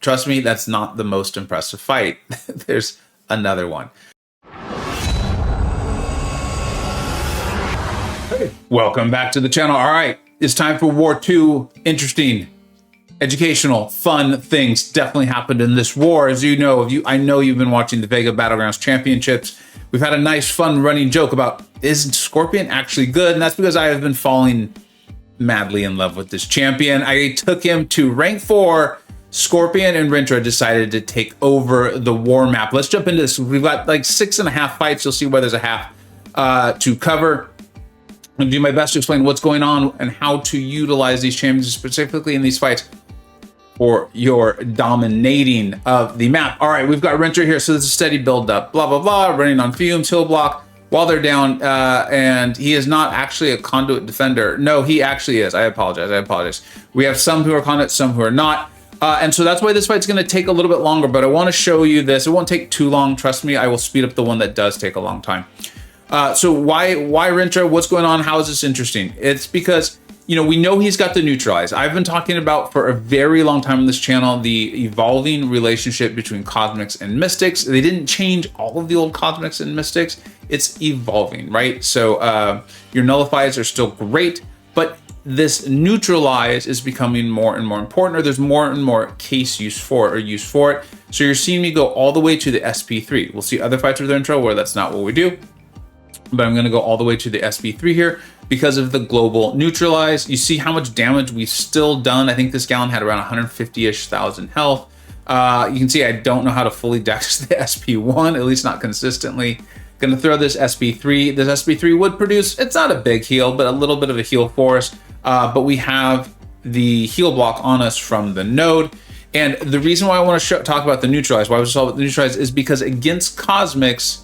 trust me, that's not the most impressive fight. There's another one. Hey, welcome back to the channel. All right, it's time for War 2. Interesting, educational, fun things definitely happened in this war. As you know, I know you've been watching the Vega Battlegrounds Championships. We've had a nice, fun running joke about, is Scorpion actually good? And that's because I have been falling madly in love with this champion. I took him to rank 4. Scorpion and Rintra decided to take over the war map. Let's jump into this. We've got like 6.5 fights. You'll see where there's a half to cover. I'm gonna do my best to explain what's going on and how to utilize these champions, specifically in these fights, for your dominating of the map. All right, we've got Rintra here. So there's a steady build up, blah, blah, blah, running on fumes, hill block while they're down. And he is not actually a conduit defender. No, he actually is. I apologize. We have some who are conduits, some who are not. And so that's why this fight's going to take a little bit longer, but I want to show you this. It won't take too long. Trust me, I will speed up the one that does take a long time. So why Rintra? What's going on? How is this interesting? It's because, you know, we know he's got the neutralize. I've been talking about for a very long time on this channel, the evolving relationship between cosmics and mystics. They didn't change all of the old cosmics and mystics. It's evolving, right? So your nullifiers are still great, but this neutralize is becoming more and more important, or there's more and more case use for it. So you're seeing me go all the way to the SP3. We'll see other fights with Rintra where that's not what we do, but I'm going to go all the way to the SP3 here because of the global neutralize. You see how much damage we've still done. I think this gallon had around 150-ish thousand health. You can see I don't know how to fully dex the SP1, at least not consistently. Gonna throw this SP3. This SP3 would produce, it's not a big heal, but a little bit of a heal for us. But we have the heal block on us from the node. And the reason why I want to talk about the neutralize, why I was talking about the neutralize, is because against cosmics,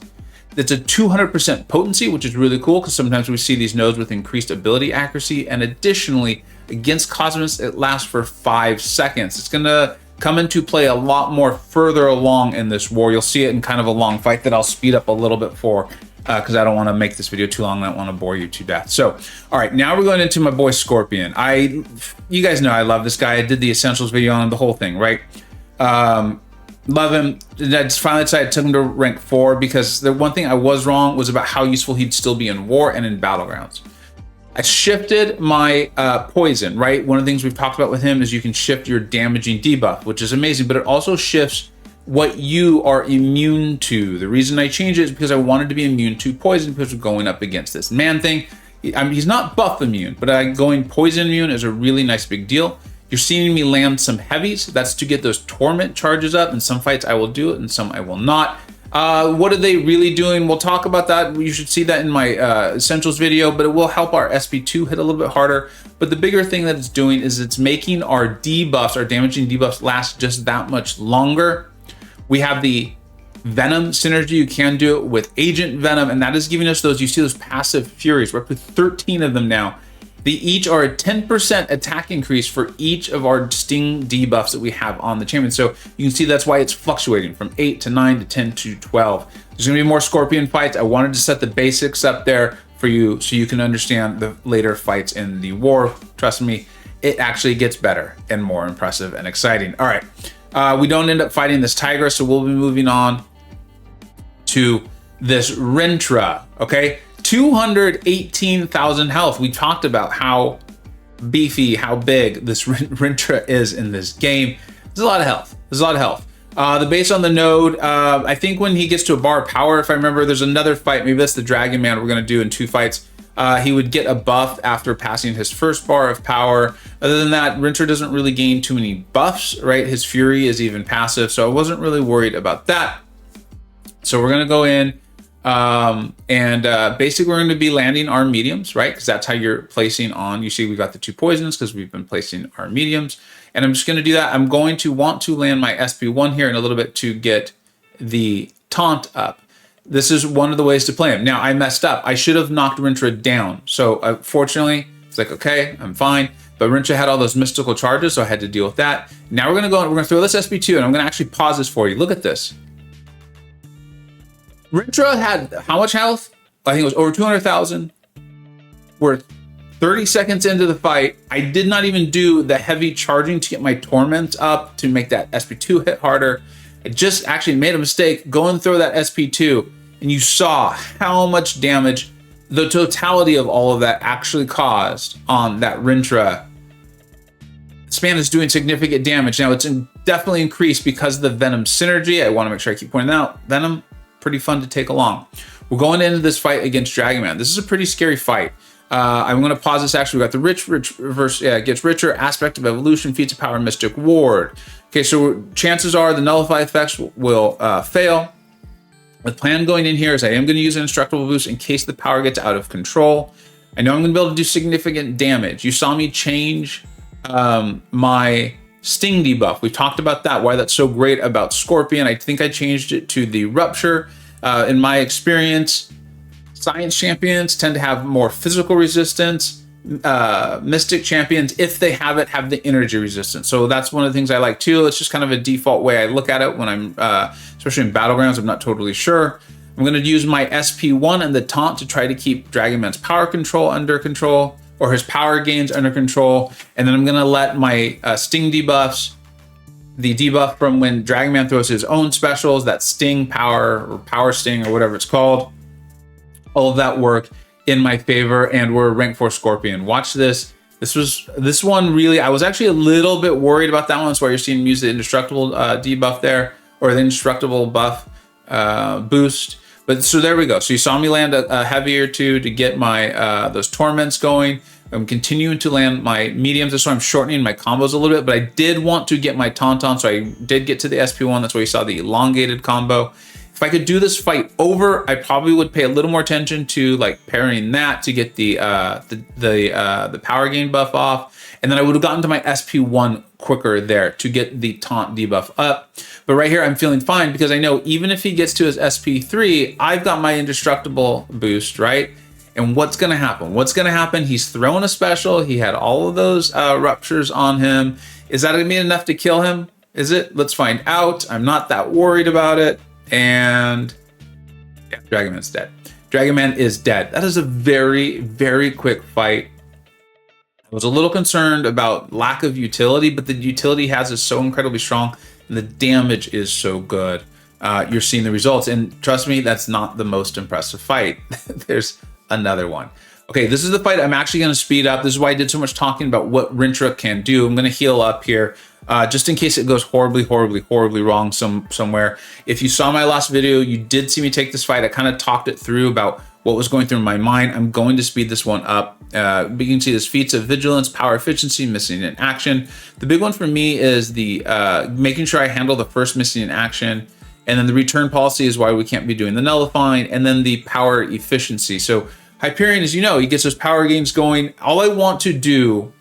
it's a 200% potency, which is really cool because sometimes we see these nodes with increased ability accuracy. And additionally, against cosmics, it lasts for 5 seconds. It's gonna come into play a lot more further along in this war. You'll see it in kind of a long fight that I'll speed up a little bit for, because I don't want to make this video too long. I don't want to bore you to death. So, all right, now we're going into my boy Scorpion. You guys know I love this guy. I did the essentials video on him, the whole thing, right? Love him. I just finally decided I took him to rank 4 because the one thing I was wrong was about how useful he'd still be in war and in battlegrounds. I shifted my poison, right? One of the things we've talked about with him is you can shift your damaging debuff, which is amazing, but it also shifts what you are immune to. The reason I changed it is because I wanted to be immune to poison because we're going up against this man thing. I mean, he's not buff immune, but going poison immune is a really nice big deal. You're seeing me land some heavies. That's to get those torment charges up. In some fights I will do it, and some I will not. What are they really doing? We'll talk about that. You should see that in my essentials video, but it will help our SP2 hit a little bit harder. But the bigger thing that it's doing is it's making our debuffs, our damaging debuffs, last just that much longer. We have the Venom synergy. You can do it with Agent Venom, and that is giving us those, you see those passive furies. We're up to 13 of them now. They each are a 10% attack increase for each of our sting debuffs that we have on the champion. So you can see that's why it's fluctuating from 8 to 9 to 10 to 12. There's gonna be more Scorpion fights. I wanted to set the basics up there for you so you can understand the later fights in the war. Trust me, it actually gets better and more impressive and exciting. All right, we don't end up fighting this tiger, so we'll be moving on to this Rintra, okay? 218,000 health. We talked about how beefy, how big this Rintra is in this game. There's a lot of health. The base on the node, I think when he gets to a bar of power, if I remember, there's another fight. Maybe that's the Dragon Man we're going to do in 2 fights. He would get a buff after passing his first bar of power. Other than that, Rintra doesn't really gain too many buffs, right? His Fury is even passive, so I wasn't really worried about that. So we're going to go in. Basically we're going to be landing our mediums, right? Because that's how you're placing on. You see we've got the 2 poisons because we've been placing our mediums. And I'm just going to do that. I'm going to want to land my SP1 here in a little bit to get the taunt up. This is one of the ways to play him. Now I messed up. I should have knocked Rintra down. So fortunately, it's like, okay, I'm fine. But Rintra had all those mystical charges, so I had to deal with that. Now we're going to go and we're going to throw this SP2, and I'm going to actually pause this for you. Look at this. Rintra had how much health? I think it was over 200,000. We're 30 seconds into the fight, I did not even do the heavy charging to get my torment up to make that SP2 hit harder. I just actually made a mistake. Go and throw that SP2, and you saw how much damage the totality of all of that actually caused on that Rintra. Span is doing significant damage. Now it's definitely increased because of the Venom synergy. I want to make sure I keep pointing out. Venom, pretty fun to take along. We're going into this fight against Dragon Man. This is a pretty scary fight. I'm going to pause this. Actually, we got the Rich versus gets richer, aspect of evolution, feats of power, mystic ward. Okay, so chances are the nullify effects will fail. The plan going in here is I am going to use an indestructible boost in case the power gets out of control. I know I'm going to be able to do significant damage. You saw me change my Sting debuff. We talked about that, why that's so great about Scorpion. I think I changed it to the Rupture. In my experience, Science champions tend to have more physical resistance. Mystic champions, if they have it, have the energy resistance. So that's one of the things I like too. It's just kind of a default way I look at it when I'm, especially in Battlegrounds, I'm not totally sure. I'm going to use my SP1 and the taunt to try to keep Dragon Man's power control under control, or his power gains under control. And then I'm going to let my Sting debuffs, the debuff from when Dragon Man throws his own specials, that Sting power or Power Sting or whatever it's called, all of that work in my favor. And we're rank 4 Scorpion. Watch this. This one really, I was actually a little bit worried about that one. That's why you're seeing me use the indestructible debuff there, or the indestructible buff boost. But so there we go. So you saw me land a heavy or two to get my those torments going. I'm continuing to land my mediums. That's why I'm shortening my combos a little bit, but I did want to get my Tauntaun, so I did get to the SP1. That's why you saw the elongated combo. If I could do this fight over, I probably would pay a little more attention to like parrying that to get the power gain buff off, and then I would have gotten to my SP1 quicker there to get the taunt debuff up. But right here, I'm feeling fine because I know even if he gets to his SP3, I've got my indestructible boost, right? And what's going to happen? What's going to happen? He's throwing a special. He had all of those ruptures on him. Is that going to be enough to kill him? Is it? Let's find out. I'm not that worried about it. And yeah, Dragon Man's dead. Dragon Man is dead. That is a very, very quick fight. I was a little concerned about lack of utility, but the utility has is so incredibly strong and the damage is so good. You're seeing the results. And trust me, that's not the most impressive fight. There's another one. Okay, this is the fight I'm actually going to speed up. This is why I did so much talking about what Rintra can do. I'm going to heal up here just in case it goes horribly, horribly, horribly wrong somewhere. If you saw my last video, you did see me take this fight. I kind of talked it through about what was going through my mind. I'm going to speed this one up. You can see this feats of vigilance, power efficiency, missing in action. The big one for me is the making sure I handle the first missing in action. And then the return policy is why we can't be doing the nullifying. And then the power efficiency. So Hyperion, as you know, he gets those power gains going. All I want to do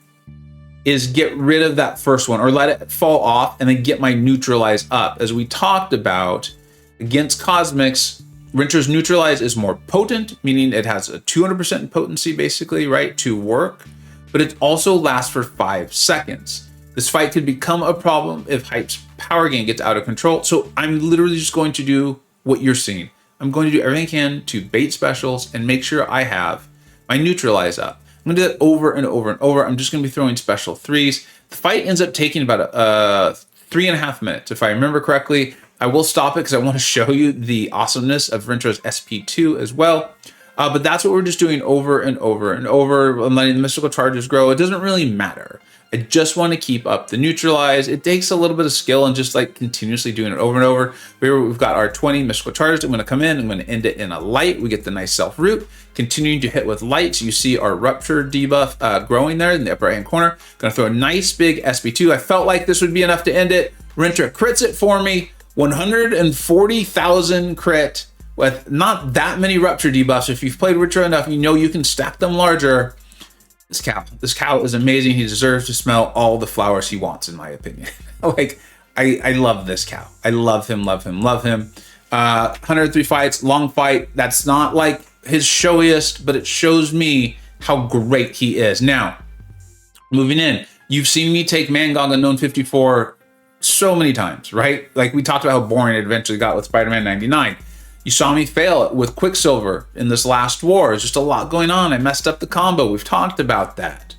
is get rid of that first one or let it fall off and then get my neutralize up. As we talked about, against Cosmics, Rintra's neutralize is more potent, meaning it has a 200% potency basically, right, to work, but it also lasts for 5 seconds. This fight could become a problem if Hype's power gain gets out of control. So I'm literally just going to do what you're seeing. I'm going to do everything I can to bait specials and make sure I have my neutralize up. I'm going to do that over and over and over. I'm just going to be throwing special 3s. The fight ends up taking about 3.5 minutes. If I remember correctly, I will stop it because I want to show you the awesomeness of Rintra's SP2 as well. But that's what we're just doing over and over and over. I'm letting the mystical charges grow. It doesn't really matter. I just want to keep up the neutralize. It takes a little bit of skill and just like continuously doing it over and over. Here we've got our 20 mystical charges. I'm going to come in. I'm going to end it in a light. We get the nice self root. Continuing to hit with light. So you see our rupture debuff growing there in the upper right hand corner. Going to throw a nice big SP2. I felt like this would be enough to end it. Rintra crits it for me. 140,000 crit with not that many rupture debuffs. If you've played Rintra enough, you know you can stack them larger. This cow is amazing. He deserves to smell all the flowers he wants, in my opinion. Like, I love this cow. I love him, love him, love him. 103 fights, long fight. That's not like his showiest, but it shows me how great he is. Now, moving in, you've seen me take Mangog Unknown 54 so many times, right? Like we talked about how boring it eventually got with Spider-Man 99. You saw me fail with Quicksilver in this last war. There's just a lot going on. I messed up the combo. We've talked about that.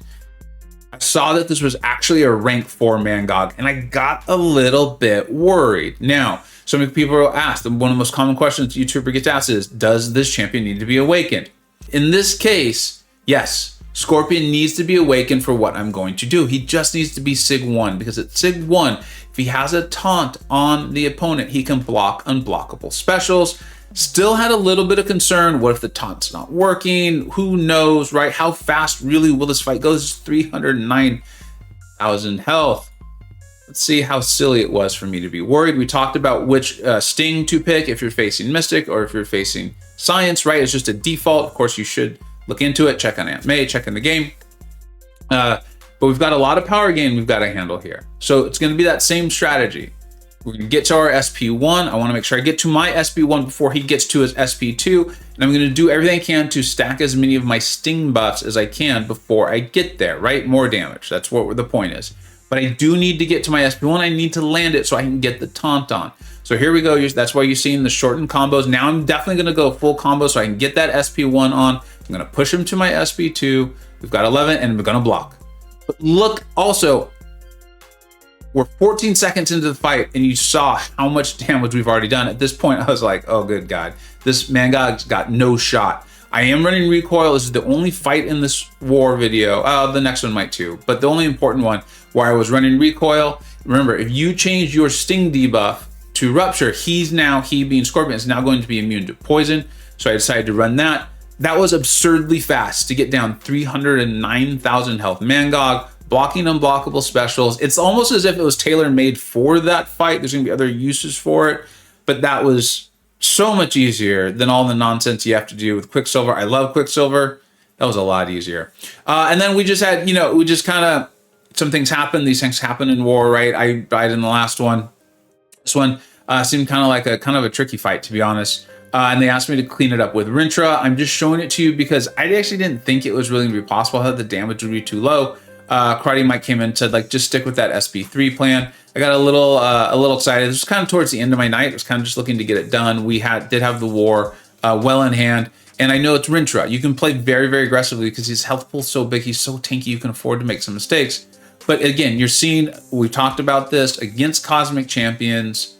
I saw that this was actually a rank 4 Mangog, and I got a little bit worried. Now, so many people will ask, one of the most common questions YouTuber gets asked is, does this champion need to be awakened? In this case, yes, Scorpion needs to be awakened for what I'm going to do. He just needs to be Sig 1, because at Sig 1, if he has a taunt on the opponent, he can block unblockable specials. Still had a little bit of concern. What if the taunt's not working? Who knows, right? How fast really will this fight go? This is 309,000 health. Let's see how silly it was for me to be worried. We talked about which Sting to pick if you're facing Mystic or if you're facing Science, right? It's just a default. Of course, you should look into it. Check on Aunt May, check in the game. But we've got a lot of power gain we've got to handle here. So it's going to be that same strategy. We're going to get to our SP1. I want to make sure I get to my SP1 before he gets to his SP2. And I'm going to do everything I can to stack as many of my Sting buffs as I can before I get there, right? More damage. That's what the point is. But I do need to get to my SP1. I need to land it so I can get the taunt on. So here we go. That's why you're seeing the shortened combos. Now I'm definitely going to go full combo so I can get that SP1 on. I'm going to push him to my SP2. We've got 11 and we're going to block. But look also, we're 14 seconds into the fight and you saw how much damage we've already done. At this point, I was like, oh, good God. This Mangog's got no shot. I am running recoil. This is the only fight in this war video. The next one might too, but the only important one where I was running recoil. Remember, if you change your Sting debuff to Rupture, he being Scorpion, is now going to be immune to poison. So I decided to run that. That was absurdly fast to get down 309,000 health Mangog, blocking unblockable specials. It's almost as if it was tailor-made for that fight. There's going to be other uses for it, but that was so much easier than all the nonsense you have to do with Quicksilver. I love Quicksilver. That was a lot easier. And then we just had, some things happen. These things happen in war, right? I died in the last one. This one seemed kind of a tricky fight, to be honest. And they asked me to clean it up with Rintra. I'm just showing it to you because I actually didn't think it was really going to be possible. I thought the damage would be too low. Karate Mike came in and said, just stick with that SP3 plan. I got a little excited. This was kind of towards the end of my night. I was kind of just looking to get it done. We did have the war well in hand. And I know it's Rintra. You can play very, very aggressively because his health pool is so big. He's so tanky. You can afford to make some mistakes. But again, you're seeing, we talked about this, against Cosmic Champions,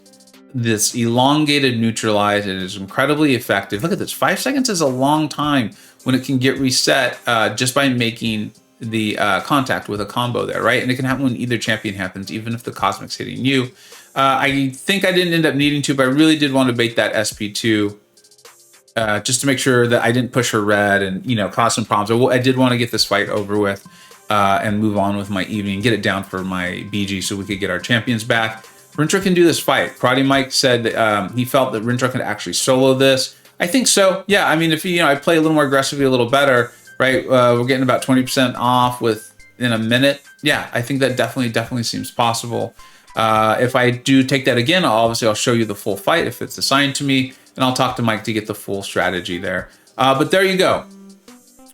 this elongated neutralize, it is incredibly effective. Look at this, 5 seconds is a long time when it can get reset just by making the contact with a combo there, right? And it can happen when either champion happens, even if the Cosmic's hitting you. I think I didn't end up needing to, but I really did want to bait that SP2 just to make sure that I didn't push her red and, cause some problems. I did want to get this fight over with and move on with my evening, get it down for my BG so we could get our champions back. Rintra can do this fight. Karate Mike said that, he felt that Rintra could actually solo this. I think so. Yeah, I mean, if I play a little more aggressively, a little better, right? We're getting about 20% off within a minute. Yeah, I think that definitely seems possible. If I do take that again, I'll show you the full fight if it's assigned to me, and I'll talk to Mike to get the full strategy there. But there you go.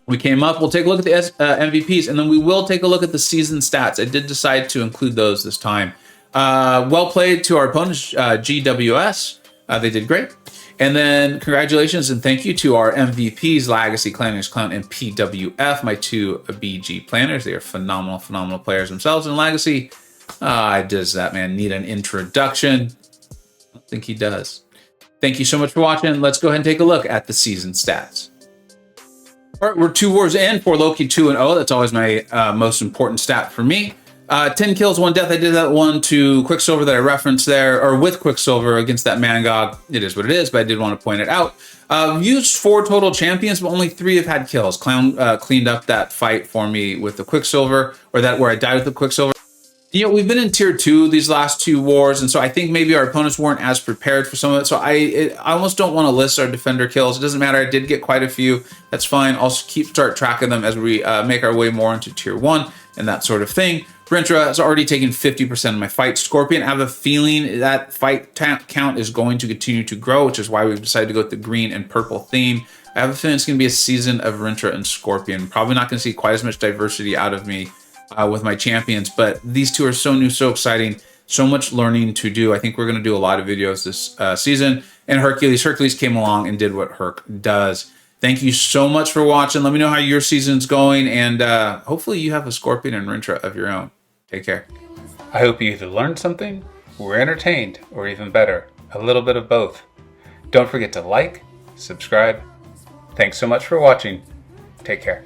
We came up. We'll take a look at the MVPs, and then we will take a look at the season stats. I did decide to include those this time. Well played to our opponents, GWS. They did great. And then congratulations and thank you to our MVPs, Legacy, Clanners Clown, and PWF, my two BG planners. They are phenomenal players themselves. And Legacy, does that man need an introduction? I don't think he does. Thank you so much for watching. Let's go ahead and take a look at the season stats. All right, we're 2 wars in for Loki 2-0. That's always my most important stat for me. 10 kills, 1 death. I did that one to Quicksilver that I referenced there, or with Quicksilver against that Mangog. It is what it is, but I did want to point it out. Used 4 total champions, but only 3 have had kills. Clown cleaned up that fight for me with the Quicksilver, or that where I died with the Quicksilver. We've been in tier 2 these last 2 wars, and so I think maybe our opponents weren't as prepared for some of it. So I almost don't want to list our defender kills. It doesn't matter. I did get quite a few. That's fine. I'll start tracking them as we make our way more into tier 1 and that sort of thing. Rintra has already taken 50% of my fight. Scorpion, I have a feeling that fight count is going to continue to grow, which is why we've decided to go with the green and purple theme. I have a feeling it's going to be a season of Rintra and Scorpion. Probably not going to see quite as much diversity out of me with my champions, but these two are so new, so exciting, so much learning to do. I think we're going to do a lot of videos this season, and Hercules. Hercules came along and did what Herc does. Thank you so much for watching. Let me know how your season's going, and hopefully you have a Scorpion and Rintra of your own. Take care. I hope you either learned something, were entertained, or even better, a little bit of both. Don't forget to like, subscribe. Thanks so much for watching. Take care.